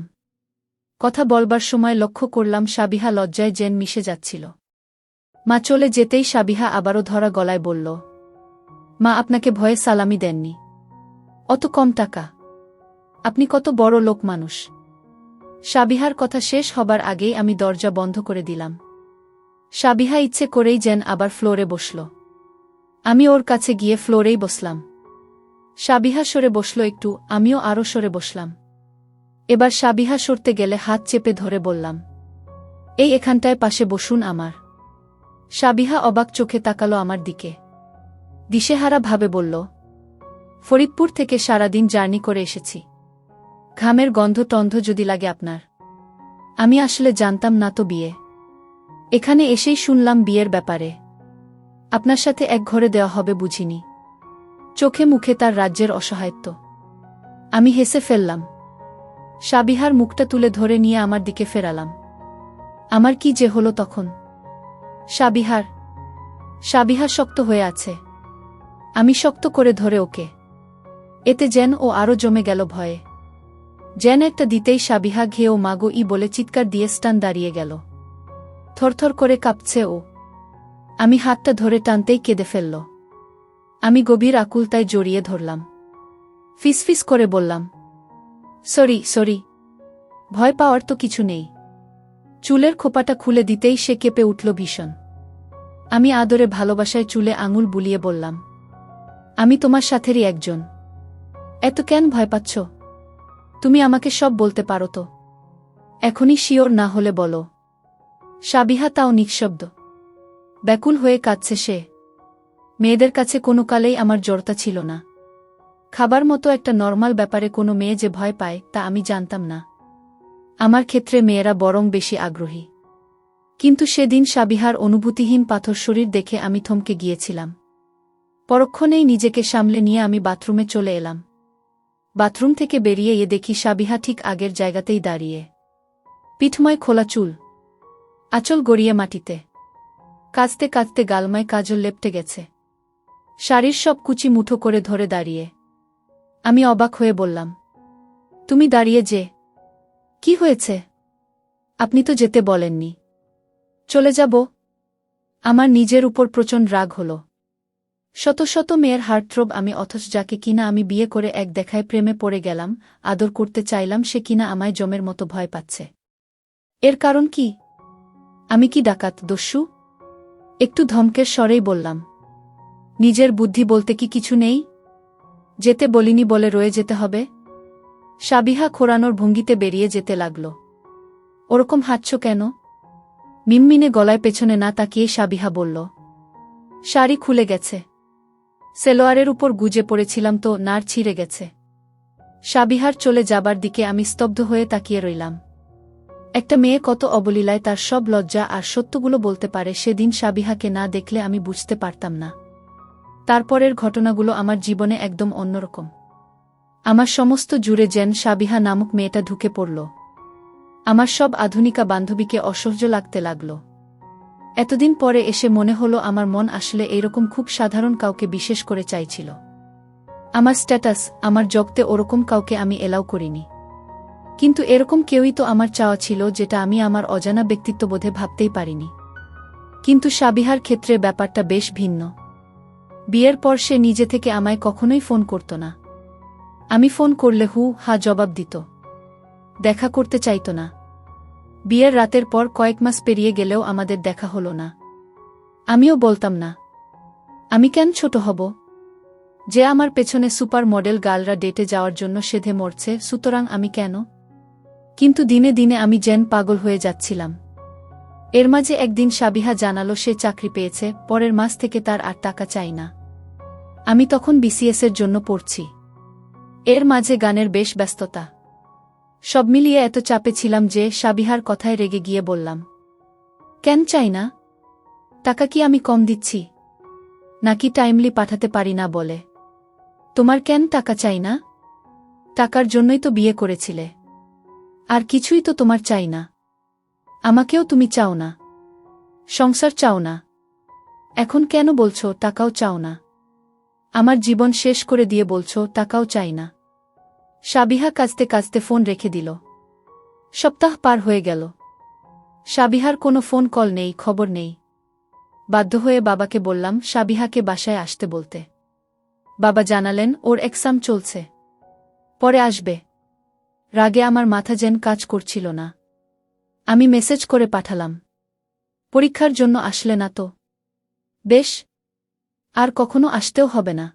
কথা বলবার সময় লক্ষ্য করলাম সাবিহা লজ্জায় যেন মিশে যাচ্ছিল। মা চলে যেতেই সাবিহা আবারও ধরা গলায় বলল, মা আপনাকে ভয়ে সালামি দেননি। অত কম টাকা? আপনি কত বড় লোক মানুষ। সাবিহার কথা শেষ হবার আগেই আমি দরজা বন্ধ করে দিলাম। সাবিহা ইচ্ছে করেই যেন আবার ফ্লোরে বসল। আমি ওর কাছে গিয়ে ফ্লোরেই বসলাম। সাবিহা সরে বসল একটু, আমিও আরও সরে বসলাম। এবার সাবিহা সরতে গেলে হাত চেপে ধরে বললাম, এই এখানটায় পাশে বসুন আমার। সাবিহা অবাক চোখে তাকালো আমার দিকে। দিশেহারা ভাবে বলল, ফরিদপুর থেকে সারাদিন জার্নি করে এসেছি। ঘামের গন্ধ টন্ধ যদি লাগে আপনার। আমি আসলে জানতাম না তো বিয়ে। এখানে এসেই শুনলাম বিয়ের ব্যাপারে। আপনার সাথে এক ঘরে দেওয়া হবে বুঝিনি। চোখে মুখে তার রাজ্যের অসহায়ত্ব। আমি হেসে ফেললাম। সাবিহার মুখটা তুলে ধরে নিয়ে আমার দিকে ফেরালাম। আমার কি যে হলো তখন? সাবিহা শক্ত হয়ে আছে। আমি শক্ত করে ধরে ওকে। এতে যেন ও আরও জমে গেল ভয়ে। যেন একটা দিতেই সাবিহা ঘেয়েও মাগো ই বলে চিৎকার দিয়ে স্টান দাঁড়িয়ে গেল। থরথর করে কাঁপছে ও। আমি হাতটা ধরে টানতেই কেঁদে ফেলল। আমি গভীর আকুলতায় জড়িয়ে ধরলাম। ফিসফিস করে বললাম, সরি। ভয় পাওয়ার তো কিছু নেই। চুলের খোপাটা খুলে দিতেই সে কেঁপে উঠল ভীষণ। আমি আদরে ভালোবাসায় চুলে আঙুল বুলিয়ে বললাম, আমি তোমার সাথেরই একজন। এত কেন ভয় পাচ্ছ? তুমি আমাকে সব বলতে পারো তো। এখনই শিওর না হলে বলো। সাবিহা তাও নিঃশব্দ। ব্যাকুল হয়ে কাঁদছে সে। মেয়েদের কাছে কোনো কালেই আমার জড়তা ছিল না। খাবার মতো একটা নরমাল ব্যাপারে কোনো মেয়ে যে ভয় পায় তা আমি জানতাম না। আমার ক্ষেত্রে মেয়েরা বরং বেশি আগ্রহী। কিন্তু সেদিন সাবিহার অনুভূতিহীন পাথর শরীর দেখে আমি থমকে গিয়েছিলাম। পরক্ষণেই নিজেকে সামলে নিয়ে আমি বাথরুমে চলে এলাম। বাথরুম থেকে বেরিয়ে দেখি সাবিহা ঠিক আগের জায়গাতেই দাঁড়িয়ে। পিঠময় খোলা চুল, আঁচল গড়িয়ে মাটিতে। কাঁদতে কাঁদতে গালমায় কাজল লেপটে গেছে। শাড়ির সব কুচি মুঠো করে ধরে দাঁড়িয়ে। আমি অবাক হয়ে বললাম, তুমি দাঁড়িয়ে যে? কি হয়েছে? আপনি তো যেতে বলেননি। চলে যাব? আমার নিজের উপর প্রচণ্ড রাগ হল। শত শত মেয়ের হার্টথ্রোব আমি, অথচ যাকে কিনা আমি বিয়ে করে এক দেখায় প্রেমে পড়ে গেলাম, আদর করতে চাইলাম, সে কিনা আমায় জমের মতো ভয় পাচ্ছে। এর কারণ কি? আমি কি ডাকাত, দস্যু? একটু ধমকের স্বরেই বললাম। নিজের বুদ্ধি বলতে কি কিছু নেই? যেতে বলিনি বলে রয়ে যেতে হবে? সাবিহা খোঁড়ানোর ভঙ্গিতে বেরিয়ে যেতে লাগল। ওরকম হাঁটছ কেন? মিনমিনে গলায় পেছনে না তাকিয়ে সাবিহা বলল। শাড়ি খুলে গেছে। সেলোয়ারের উপর গুজে পড়েছিলাম তো, নাড় ছিঁড়ে গেছে। সাবিহার চলে যাবার দিকে আমি স্তব্ধ হয়ে তাকিয়ে রইলাম। একটা মেয়ে কত অবলীলায় তার সব লজ্জা আর সত্যগুলো বলতে পারে, সেদিন সাবিহাকে না দেখলে আমি বুঝতে পারতাম না। তারপরের ঘটনাগুলো আমার জীবনে একদম অন্যরকম। আমার সমস্ত জুড়ে যেন সাবিহা নামক মেয়েটা ঢুকে পড়ল। আমার সব আধুনিকা বান্ধবীকে অসহ্য লাগতে লাগল। এতদিন পরে এসে মনে হলো আমার মন আসলে এইরকম খুব সাধারণ কাউকে বিশেষ করে চাইছিল। আমার স্ট্যাটাস, আমার জগতে ওরকম কাউকে আমি এলাও করিনি। কিন্তু এরকম কেউই তো আমার চাওয়া ছিল, যেটা আমি আমার অজানা ব্যক্তিত্ববোধে ভাবতেই পারিনি। কিন্তু সাবিহার ক্ষেত্রে ব্যাপারটা বেশ ভিন্ন। বিয়ের পর সে নিজে থেকে আমায় কখনোই ফোন করত না। আমি ফোন করলে হা জবাব দিত। দেখা করতে চাইত না। বিয়ের রাতের পর কয়েক মাস পেরিয়ে গেলেও আমাদের দেখা হলো না। আমিও বলতাম না। আমি কেন ছোট হব? যে আমার পেছনে সুপার মডেল গার্লরা ডেটে যাওয়ার জন্য সেধে মরছে, সুতরাং আমি কেন? কিন্তু দিনে দিনে আমি যেন পাগল হয়ে যাচ্ছিলাম। এর মাঝে একদিন সাবিহা জানালো সে চাকরি পেয়েছে, পরের মাস থেকে তার আর টাকা চাই না। আমি তখন বিসিএসের জন্য পড়ছি। এর মাঝে গানের বেশ ব্যস্ততা। সব মিলিয়ে এত চাপে ছিলাম যে সাবিহার কথায় রেগে গিয়ে বললাম, কেন চাই না? টাকা কি আমি কম দিচ্ছি? নাকি টাইমলি পাঠাতে পারি না বলে? তোমার কেন টাকা চাই না? টাকার জন্যই তো বিয়ে করেছিলে। আর কিছুই তো তোমার চাই না। আমাকেও তুমি চাও না। সংসার চাও না। এখন কেন বলছো টাকাও চাও না? আমার জীবন শেষ করে দিয়ে বলছো টাকাও চাই না। সাবিহা কাঁদতে কাঁদতে ফোন রেখে দিল। সপ্তাহ পার হয়ে গেল। সাবিহার কোনো ফোন কল নেই, খবর নেই। বাধ্য হয়ে বাবাকে বললাম সাবিহাকে বাসায় আসতে বলতে। বাবা জানালেন ওর এক্সাম চলছে, পরে আসবে। রাগে আমার মাথা যেন কাজ করছিল না। আমি মেসেজ করে পাঠালাম, পরীক্ষার জন্য আসলে না তো? বেশ, আর কখনো আসতেও হবে না।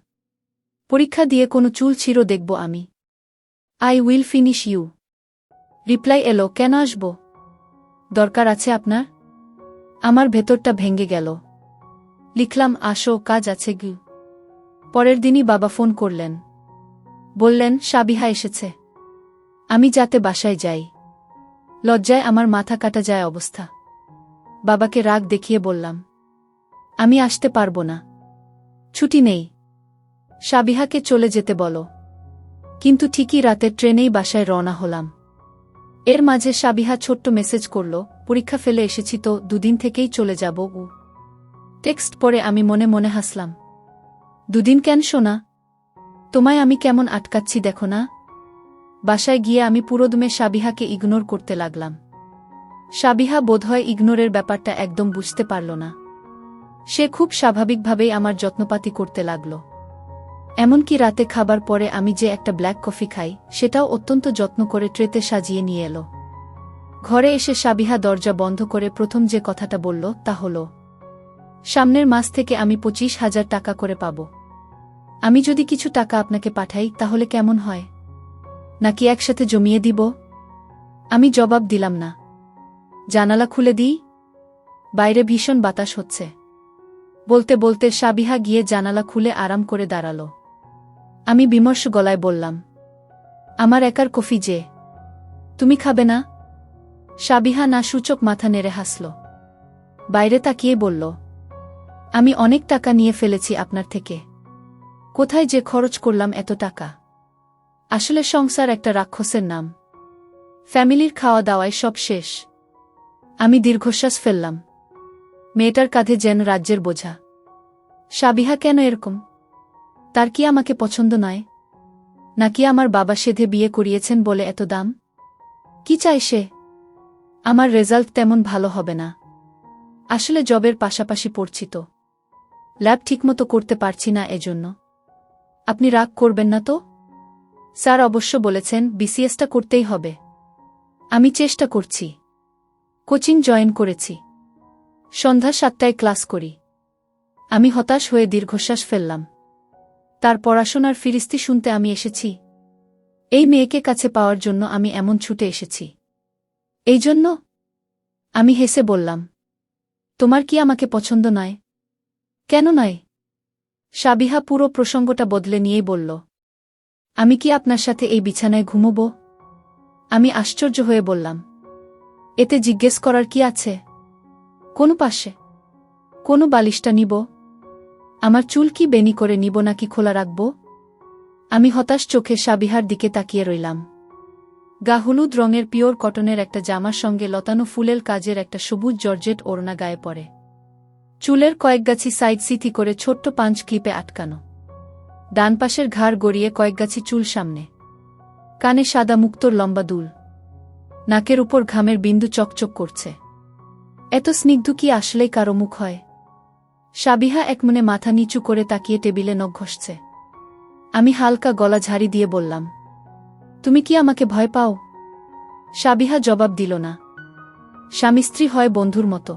পরীক্ষা দিয়ে কোনো চুল ছিঁড়ো দেখব আমি। I will finish you. Reply এলো, কেন আসব? দরকার আছে আপনার? আমার ভেতরটা ভেঙে গেল। লিখলাম, আসো, কাজ আছে গু। পরের দিনই বাবা ফোন করলেন। বললেন সাবিহা এসেছে। আমি যাতে বাসায় যাই। লজ্জায় আমার মাথা কাটা যায় অবস্থা। বাবাকে রাগ দেখিয়ে বললাম, আমি আসতে পারবো না। ছুটি নেই। সাবিহাকে চলে যেতে বলো। কিন্তু ঠিকই রাতের ট্রেনেই বাসায় রওনা হলাম। এর মাঝে সাবিহা ছোট্ট মেসেজ করল, পরীক্ষা ফেলে এসেছি তো, দুদিন থেকেই চলে যাব। টেক্সট পড়ে আমি মনে মনে হাসলাম। দুদিন কেন সোনা? তোমায় আমি কেমন আটকাচ্ছি দেখো না। বাসায় গিয়ে আমি পুরোদমে সাবিহাকে ইগনোর করতে লাগলাম। সাবিহা বোধহয় ইগনোরের ব্যাপারটা একদম বুঝতে পারল না। সে খুব স্বাভাবিকভাবেই আমার যত্নপাতি করতে লাগল। এমনকি রাতে খাবার পরে আমি যে একটা ব্ল্যাক কফি খাই, সেটাও অত্যন্ত যত্ন করে ট্রেতে সাজিয়ে নিয়ে এলো। ঘরে এসে সাবিহা দরজা বন্ধ করে প্রথম যে কথাটা বলল তা হল, সামনের মাস থেকে আমি 25,000 টাকা করে পাব। আমি যদি কিছু টাকা আপনাকে পাঠাই তাহলে কেমন হয়? নাকি একসাথে জমিয়ে দিব? আমি জবাব দিলাম না। জানালা খুলে দিই? বাইরে ভীষণ বাতাস হচ্ছে। বলতে বলতে সাবিহা গিয়ে জানালা খুলে আরাম করে দাঁড়াল। আমি বিমর্ষ গলায় বললাম, আমার একার কফি যে। তুমি খাবে না? সাবিহা না সূচক মাথা নেড়ে হাসল। বাইরে তাকিয়ে বলল, আমি অনেক টাকা নিয়ে ফেলেছি আপনার থেকে। কোথায় যে খরচ করলাম এত টাকা? আসলে সংসার একটা রাক্ষসের নাম। ফ্যামিলির খাওয়া দাওয়ায় সব শেষ। আমি দীর্ঘশ্বাস ফেললাম। মেয়েটার কাঁধে যেন রাজ্যের বোঝা। সাবিহা কেন এরকম? তার কি আমাকে পছন্দ নয়? নাকি আমার বাবা সেধে বিয়ে করিয়েছেন বলে এত দাম? কি চায় সে? আমার রেজাল্ট তেমন ভালো হবে না। আসলে জবের পাশাপাশি পড়ছি তো। ল্যাব ঠিকমতো করতে পারছি না এজন্য। আপনি রাগ করবেন না তো? স্যার অবশ্য বলেছেন বিসিএসটা করতেই হবে। আমি চেষ্টা করছি। কোচিং জয়েন করেছি। সন্ধ্যা 7টায় ক্লাস করি। আমি হতাশ হয়ে দীর্ঘশ্বাস ফেললাম। তার পড়াশোনার ফিরিস্তি শুনতে আমি এসেছি। এই মেয়েকে কাছে পাওয়ার জন্য আমি এমন ছুটে এসেছি। এই জন্য? আমি হেসে বললাম, তোমার কি আমাকে পছন্দ নয়? কেন নয়? সাবিহা পুরো প্রসঙ্গটা বদলে নিয়েই বলল, আমি কি আপনার সাথে এই বিছানায় ঘুমোব? আমি আশ্চর্য হয়ে বললাম, এতে জিজ্ঞেস করার কি আছে? কোন পাশে? কোন বালিশটা নিব? আমার চুল কি বেনি করে নিব নাকি খোলা রাখব? আমি হতাশ চোখে সাবিহার দিকে তাকিয়ে রইলাম। গা হলুদ রঙের পিওর কটনের একটা জামার সঙ্গে লতানো ফুলের কাজের একটা সবুজ জর্জেট ওড়না গায়ে পরে। চুলের কয়েকগাছি সাইড সিথি করে ছোট্ট পাঞ্চ ক্লিপে আটকানো। ডান পাশের ঘাড় গড়িয়ে কয়েকগাছি চুল সামনে। কানে সাদা মুক্তোর লম্বা দুল। নাকের উপর ঘামের বিন্দু চকচক করছে। এত স্নিগ্ধ কি আসলেই কারো মুখ হয়? সাবিহা একমনে মাথা নিচু করে তাকিয়ে টেবিলে নখ ঘষছে। আমি হালকা গলা ঝাড়ি দিয়ে বললাম, তুমি কি আমাকে ভয় পাও? সাবিহা জবাব দিল না। স্বামী স্ত্রী হয় বন্ধুর মতো।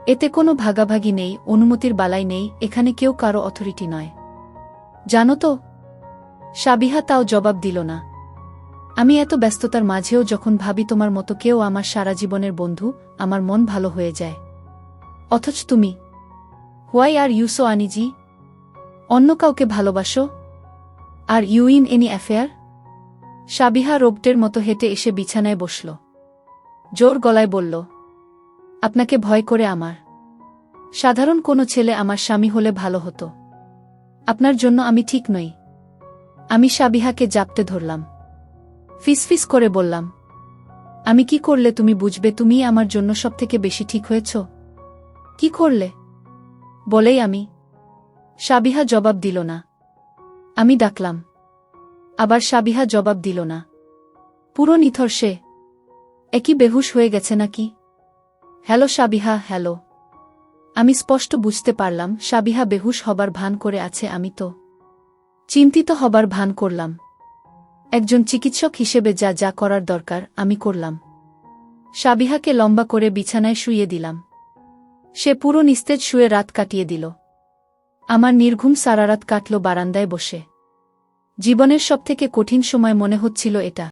এতে কোনো ভাগাভাগি নেই, অনুমতির বালাই নেই, এখানে কেউ কারো অথরিটি নয়। জানো তো? সাবিহা তাও জবাব দিল না। আমি এত ব্যস্ততার মাঝেও যখন ভাবি তোমার মতো কেউ আমার সারা জীবনের বন্ধু, আমার মন ভালো হয়ে যায়। অথচ তুমি, why are you so uneasy? অন্য কাউকে ভালোবাসো? Are you in any affair? Sabiha রোবটের মতো হেঁটে এসে বিছানায় বসল। জোর গলায় বলল, আপনাকে ভয় করে আমার? সাধারণ কোনো ছেলে আমার স্বামী হলে ভালো হতো। আপনার জন্য আমি ঠিক নই। আমি সাবিহাকে জাপটে ধরলাম। ফিসফিস করে বললাম, আমি কি করলে তুমি বুঝবে তুমিই আমার জন্য সবথেকে বেশি ঠিক হয়েছ? কি করলে? বলেই আমি। সাবিহা জবাব দিল না। আমি ডাকলাম। আবার সাবিহা জবাব দিল না। পুরো নিথর সে। একই বেহুশ হয়ে গেছে নাকি? Hello Sabiha, hello. আমি স্পষ্ট বুঝতে পারলাম সাবিহা বেহুশ হবার ভান করে আছে, আমি তো চিন্তিত হবার ভান করলাম। একজন চিকিৎসক হিসেবে যা যা করার দরকার আমি করলাম। সাবিহাকে লম্বা করে বিছানায় শুইয়ে দিলাম। সে পুরো নিস্তেজ শুয়ে রাত কাটিয়ে দিল। আমার নির্ঘুম সারারাত কাটল বারান্দায় বসে। জীবনের সবথেকে কঠিন সময় মনে হচ্ছিল এটা।